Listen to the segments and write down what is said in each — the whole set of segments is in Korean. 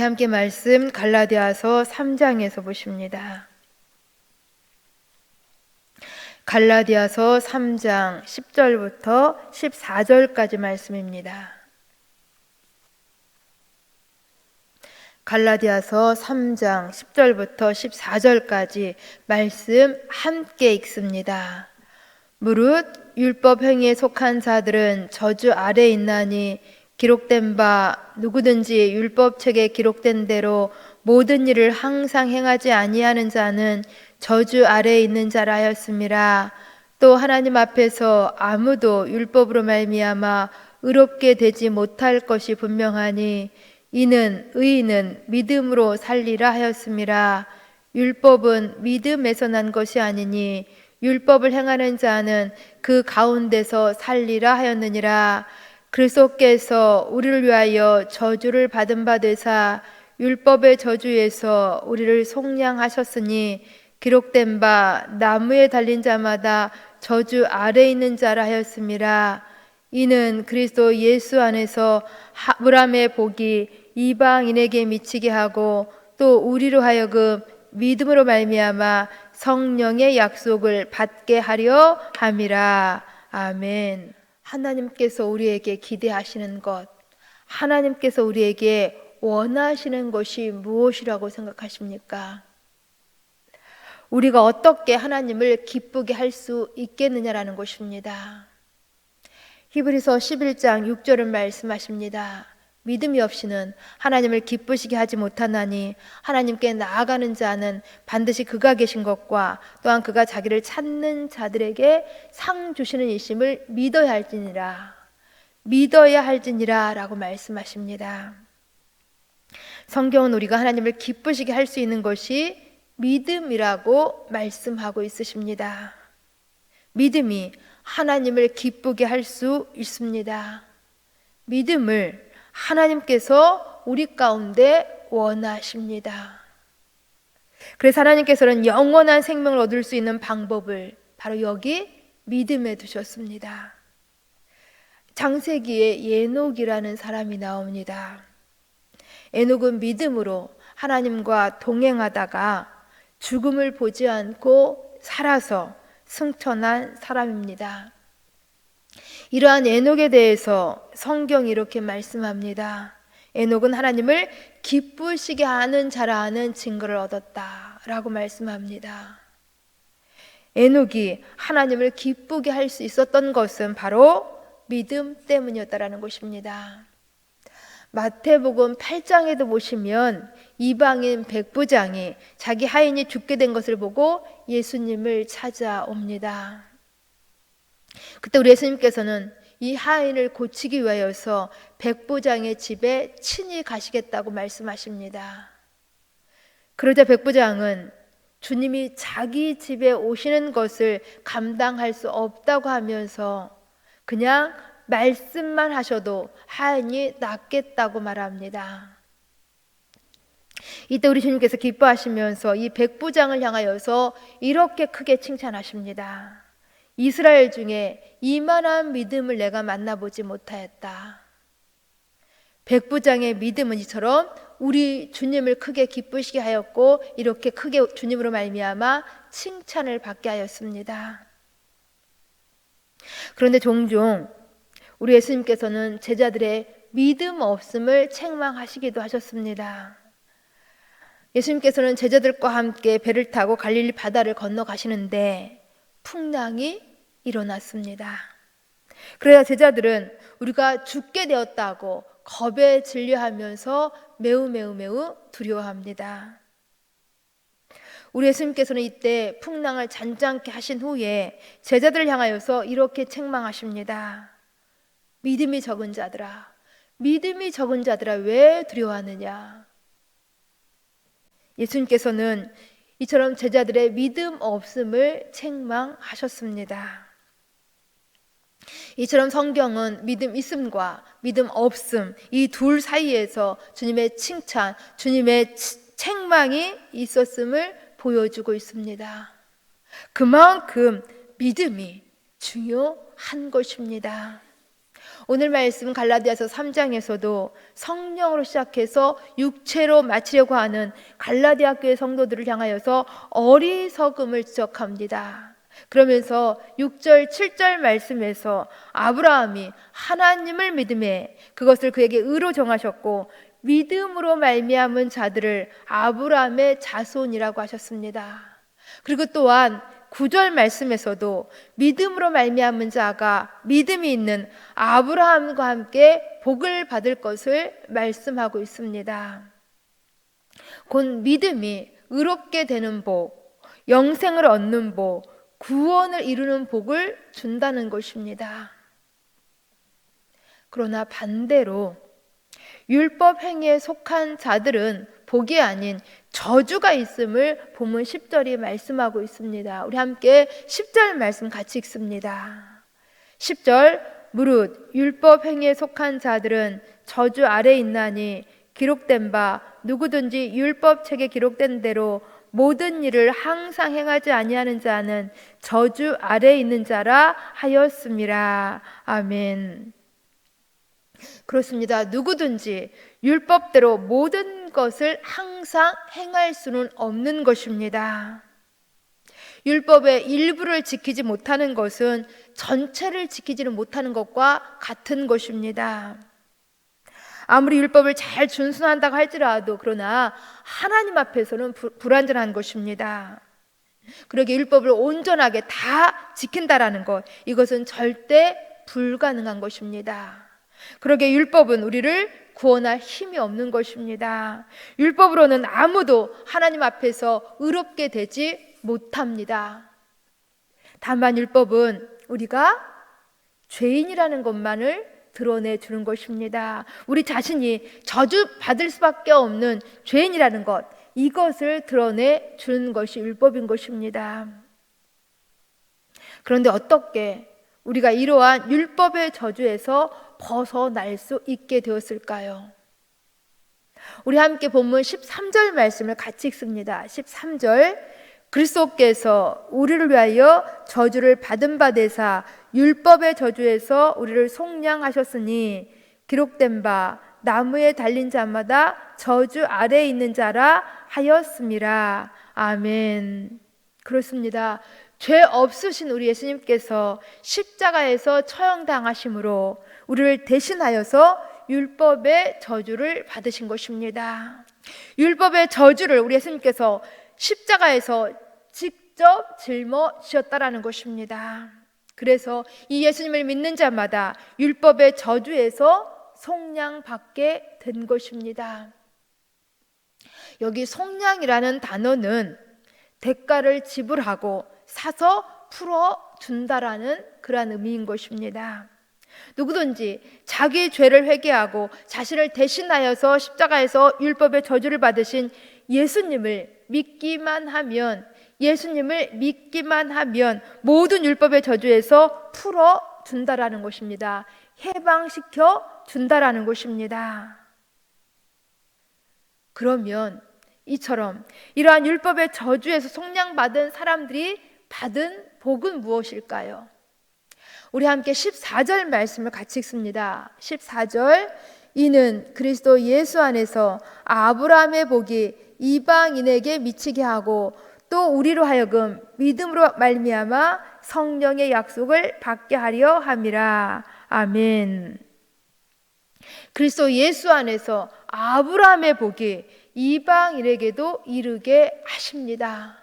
우리 함께 말씀 갈라디아서 3장에서 보십니다. 갈라디아서 3장 10절부터 14절까지 말씀입니다. 갈라디아서 3장 10절부터 14절까지 말씀 함께 읽습니다. 무릇 율법 행위에 속한 자들은 저주 아래 있나니 기록된 바 누구든지 율법책에 기록된 대로 모든 일을 항상 행하지 아니하는 자는 저주 아래에 있는 자라 하였음이라. 또 하나님 앞에서 아무도 율법으로 말미암아 의롭게 되지 못할 것이 분명하니 이는 의인은 믿음으로 살리라 하였음이라. 율법은 믿음에서 난 것이 아니니 율법을 행하는 자는 그 가운데서 살리라 하였느니라. 그리스도께서 우리를 위하여 저주를 받은 바 되사 율법의 저주에서 우리를 속량하셨으니 기록된 바 나무에 달린 자마다 저주 아래 있는 자라 하였음이라. 이는 그리스도 예수 안에서 아브라함의 복이 이방인에게 미치게 하고 또 우리로 하여금 믿음으로 말미암아 성령의 약속을 받게 하려 함이라. 아멘. 하나님께서 우리에게 기대하시는 것, 하나님께서 우리에게 원하시는 것이 무엇이라고 생각하십니까? 우리가 어떻게 하나님을 기쁘게 할 수 있겠느냐라는 것입니다. 히브리서 11장 6절은 말씀하십니다. 믿음이 없이는 하나님을 기쁘시게 하지 못하나니 하나님께 나아가는 자는 반드시 그가 계신 것과 또한 그가 자기를 찾는 자들에게 상 주시는 이심을 믿어야 할지니라 라고 말씀하십니다. 성경은 우리가 하나님을 기쁘시게 할 수 있는 것이 믿음이라고 말씀하고 있으십니다. 믿음이 하나님을 기쁘게 할 수 있습니다. 믿음을 하나님께서 우리 가운데 원하십니다. 그래서 하나님께서는 영원한 생명을 얻을 수 있는 방법을 바로 여기 믿음에 두셨습니다. 창세기에 에녹이라는 사람이 나옵니다. 에녹은 믿음으로 하나님과 동행하다가 죽음을 보지 않고 살아서 승천한 사람입니다. 이러한 에녹에 대해서 성경이 이렇게 말씀합니다. 에녹은 하나님을 기쁘시게 하는 자라는 증거를 얻었다라고 말씀합니다. 에녹이 하나님을 기쁘게 할 수 있었던 것은 바로 믿음 때문이었다라는 것입니다. 마태복음 8장에도 보시면 이방인 백부장이 자기 하인이 죽게 된 것을 보고 예수님을 찾아옵니다. 그때 우리 예수님께서는 이 하인을 고치기 위하여서 백부장의 집에 친히 가시겠다고 말씀하십니다. 그러자 백부장은 주님이 자기 집에 오시는 것을 감당할 수 없다고 하면서 그냥 말씀만 하셔도 하인이 낫겠다고 말합니다. 이때 우리 주님께서 기뻐하시면서 이 백부장을 향하여서 이렇게 크게 칭찬하십니다. 이스라엘 중에 이만한 믿음을 내가 만나보지 못하였다. 백부장의 믿음은 이처럼 우리 주님을 크게 기쁘시게 하였고 이렇게 크게 주님으로 말미암아 칭찬을 받게 하였습니다. 그런데 종종 우리 예수님께서는 제자들의 믿음 없음을 책망하시기도 하셨습니다. 예수님께서는 제자들과 함께 배를 타고 갈릴리 바다를 건너가시는데 풍랑이 일어났습니다. 그래야 제자들은 우리가 죽게 되었다고 겁에 질려하면서 매우 두려워합니다. 우리 예수님께서는 이때 풍랑을 잔잔케 하신 후에 제자들을 향하여서 이렇게 책망하십니다. 믿음이 적은 자들아 왜 두려워하느냐? 예수님께서는 이처럼 제자들의 믿음 없음을 책망하셨습니다. 이처럼 성경은 믿음 있음과 믿음 없음 이 둘 사이에서 주님의 칭찬, 주님의 책망이 있었음을 보여주고 있습니다. 그만큼 믿음이 중요한 것입니다. 오늘 말씀 갈라디아서 3장에서도 성령으로 시작해서 육체로 마치려고 하는 갈라디아 교회 성도들을 향하여서 어리석음을 지적합니다. 그러면서 6절 7절 말씀에서 아브라함이 하나님을 믿음에 그것을 그에게 의로 정하셨고 믿음으로 말미암은 자들을 아브라함의 자손이라고 하셨습니다. 그리고 또한 9절 말씀에서도 믿음으로 말미암은 자가 믿음이 있는 아브라함과 함께 복을 받을 것을 말씀하고 있습니다. 곧 믿음이 의롭게 되는 복, 영생을 얻는 복, 구원을 이루는 복을 준다는 것입니다. 그러나 반대로 율법 행위에 속한 자들은 복이 아닌 저주가 있음을 본문 10절이 말씀하고 있습니다. 우리 함께 10절 말씀 같이 읽습니다. 10절 무릇 율법 행위에 속한 자들은 저주 아래 있나니 기록된 바 누구든지 율법 책에 기록된 대로 모든 일을 항상 행하지 아니하는 자는 저주 아래 있는 자라 하였음이라. 아멘. 그렇습니다. 누구든지 율법대로 모든 것을 항상 행할 수는 없는 것입니다. 율법의 일부를 지키지 못하는 것은 전체를 지키지는 못하는 것과 같은 것입니다. 아무리 율법을 잘 준수한다고 할지라도 그러나 하나님 앞에서는 불완전한 것입니다. 그러기에 율법을 온전하게 다 지킨다라는 것, 이것은 절대 불가능한 것입니다. 그러기에 율법은 우리를 구원할 힘이 없는 것입니다. 율법으로는 아무도 하나님 앞에서 의롭게 되지 못합니다. 다만 율법은 우리가 죄인이라는 것만을 드러내 주는 것입니다. 우리 자신이 저주받을 수밖에 없는 죄인이라는 것, 이것을 드러내 주는 것이 율법인 것입니다. 그런데 어떻게 우리가 이러한 율법의 저주에서 벗어날 수 있게 되었을까요? 우리 함께 본문 13절 말씀을 같이 읽습니다. 13절 그리스도께서 우리를 위하여 저주를 받은 바 되사 율법의 저주에서 우리를 속량하셨으니 기록된 바 나무에 달린 자마다 저주 아래에 있는 자라 하였음이라. 아멘. 그렇습니다. 죄 없으신 우리 예수님께서 십자가에서 처형당하심으로 우리를 대신하여서 율법의 저주를 받으신 것입니다. 율법의 저주를 우리 예수님께서 십자가에서 직접 짊어지셨다라는 것입니다. 그래서 이 예수님을 믿는 자마다 율법의 저주에서 속량받게 된 것입니다. 여기 속량이라는 단어는 대가를 지불하고 사서 풀어준다라는 그러한 의미인 것입니다. 누구든지 자기 죄를 회개하고 자신을 대신하여서 십자가에서 율법의 저주를 받으신 예수님을 믿기만 하면 모든 율법의 저주에서 풀어준다라는 것입니다. 해방시켜 준다라는 것입니다. 그러면 이처럼 이러한 율법의 저주에서 속량받은 사람들이 받은 복은 무엇일까요? 우리 함께 14절 말씀을 같이 읽습니다. 14절 이는 그리스도 예수 안에서 아브라함의 복이 이방인에게 미치게 하고 또 우리로 하여금 믿음으로 말미암아 성령의 약속을 받게 하려 함이라. 아멘. 그리스도 예수 안에서 아브라함의 복이 이방인에게도 이르게 하십니다.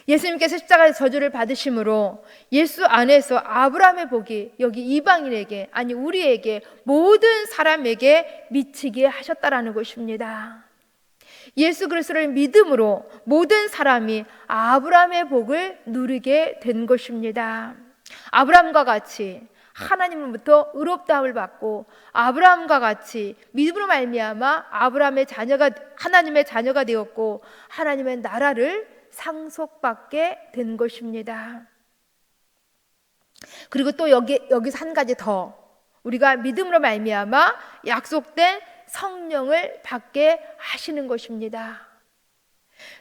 예수님께서 십자가의 저주를 받으심으로 예수 안에서 아브라함의 복이 여기 이방인에게, 아니 우리에게, 모든 사람에게 미치게 하셨다라는 것입니다. 예수 그리스도를 믿음으로 모든 사람이 아브라함의 복을 누리게 된 것입니다. 아브라함과 같이 하나님으로부터 의롭다함을 받고 아브라함과 같이 믿음으로 말미암아 아브라함의 자녀가, 하나님의 자녀가 되었고 하나님의 나라를 상속받게 된 것입니다. 그리고 또 여기서 한 가지 더, 우리가 믿음으로 말미암아 약속된 성령을 받게 하시는 것입니다.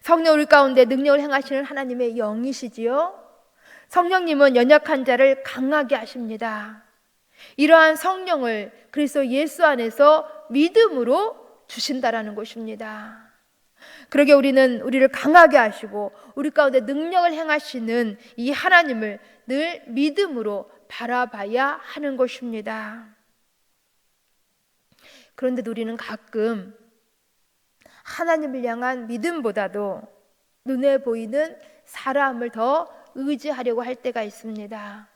성령 우리 가운데 능력을 행하시는 하나님의 영이시지요. 성령님은 연약한 자를 강하게 하십니다. 이러한 성령을 그리스도 예수 안에서 믿음으로 주신다라는 것입니다. 그러게 우리를 강하게 하시고 우리 가운데 능력을 행하시는 이 하나님을 늘 믿음으로 바라봐야 하는 것입니다. 그런데 우리는 가끔 하나님을 향한 믿음보다도 눈에 보이는 사람을 더 의지하려고 할 때가 있습니다.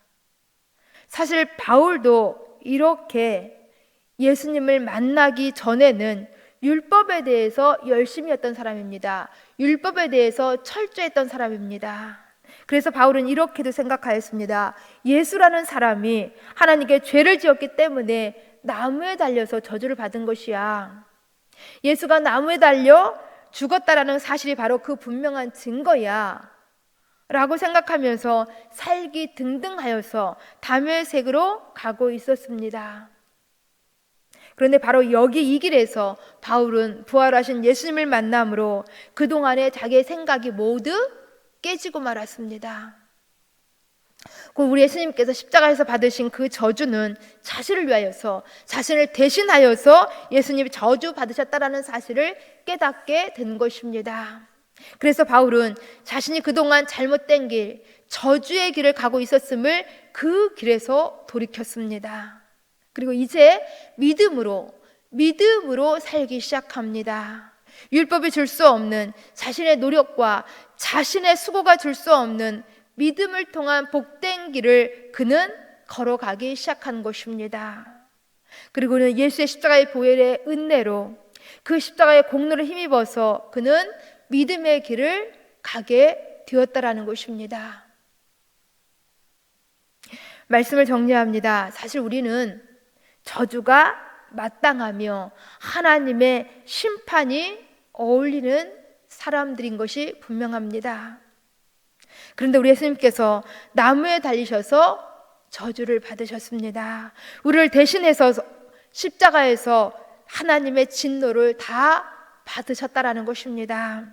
사실 바울도 이렇게 예수님을 만나기 전에는 율법에 대해서 열심히 했던 사람입니다. 율법에 대해서 철저했던 사람입니다. 그래서 바울은 이렇게도 생각하였습니다. 예수라는 사람이 하나님께 죄를 지었기 때문에 나무에 달려서 저주를 받은 것이야. 예수가 나무에 달려 죽었다라는 사실이 바로 그 분명한 증거야 라고 생각하면서 살기 등등하여서 다메섹으로 가고 있었습니다. 그런데 바로 여기 이 길에서 바울은 부활하신 예수님을 만남으로 그동안의 자기의 생각이 모두 깨지고 말았습니다. 우리 예수님께서 십자가에서 받으신 그 저주는 자신을 위하여서, 자신을 대신하여서 예수님이 저주 받으셨다라는 사실을 깨닫게 된 것입니다. 그래서 바울은 자신이 그동안 잘못된 길, 저주의 길을 가고 있었음을 그 길에서 돌이켰습니다. 그리고 이제 믿음으로 살기 시작합니다. 율법이 줄 수 없는 자신의 노력과 자신의 수고가 줄 수 없는 믿음을 통한 복된 길을 그는 걸어가기 시작한 것입니다. 그리고는 예수의 십자가의 보혈의 은혜로 그 십자가의 공로를 힘입어서 그는 믿음의 길을 가게 되었다라는 것입니다. 말씀을 정리합니다. 사실 우리는 저주가 마땅하며 하나님의 심판이 어울리는 사람들인 것이 분명합니다. 그런데 우리 예수님께서 나무에 달리셔서 저주를 받으셨습니다. 우리를 대신해서 십자가에서 하나님의 진노를 다 받으셨다라는 것입니다.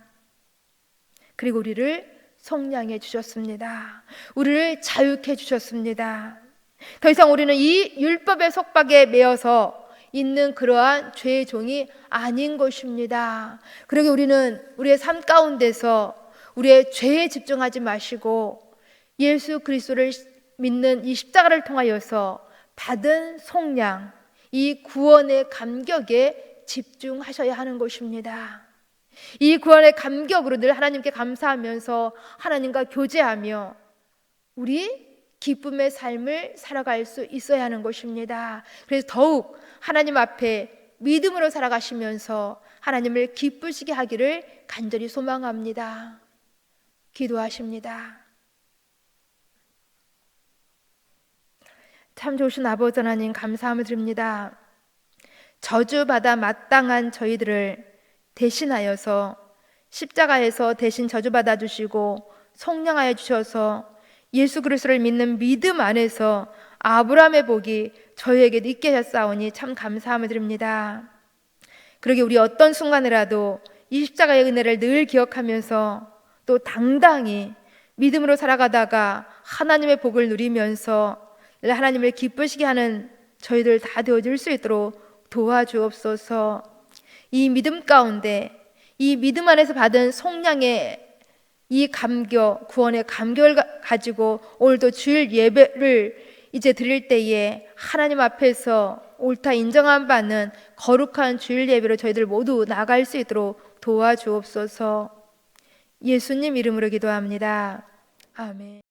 그리고 우리를 속량해 주셨습니다. 우리를 자유케 주셨습니다. 더 이상 우리는 이 율법의 속박에 매여서 있는 그러한 죄의 종이 아닌 것입니다. 그러게 우리는 우리의 삶 가운데서 우리의 죄에 집중하지 마시고 예수 그리스도를 믿는 이 십자가를 통하여서 받은 속량, 이 구원의 감격에 집중하셔야 하는 것입니다. 이 구원의 감격으로 늘 하나님께 감사하면서 하나님과 교제하며 우리 기쁨의 삶을 살아갈 수 있어야 하는 것입니다. 그래서 더욱 하나님 앞에 믿음으로 살아가시면서 하나님을 기쁘시게 하기를 간절히 소망합니다. 기도하십니다. 참 좋으신 아버지 하나님, 감사함을 드립니다. 저주받아 마땅한 저희들을 대신하여서 십자가에서 대신 저주받아 주시고 속량하여 주셔서 예수 그리스도를 믿는 믿음 안에서 아브라함의 복이 저희에게 있게 하셨사오니 참 감사함을 드립니다. 그러게 우리 어떤 순간이라도 이 십자가의 은혜를 늘 기억하면서 또 당당히 믿음으로 살아가다가 하나님의 복을 누리면서 하나님을 기쁘시게 하는 저희들 다 되어질 수 있도록 도와주옵소서. 이 믿음 가운데, 이 믿음 안에서 받은 속량의 이 감격, 구원의 감격을 가지고 오늘도 주일 예배를 이제 드릴 때에 하나님 앞에서 옳다 인정한 바는 거룩한 주일 예배로 저희들 모두 나갈 수 있도록 도와주옵소서. 예수님 이름으로 기도합니다. 아멘.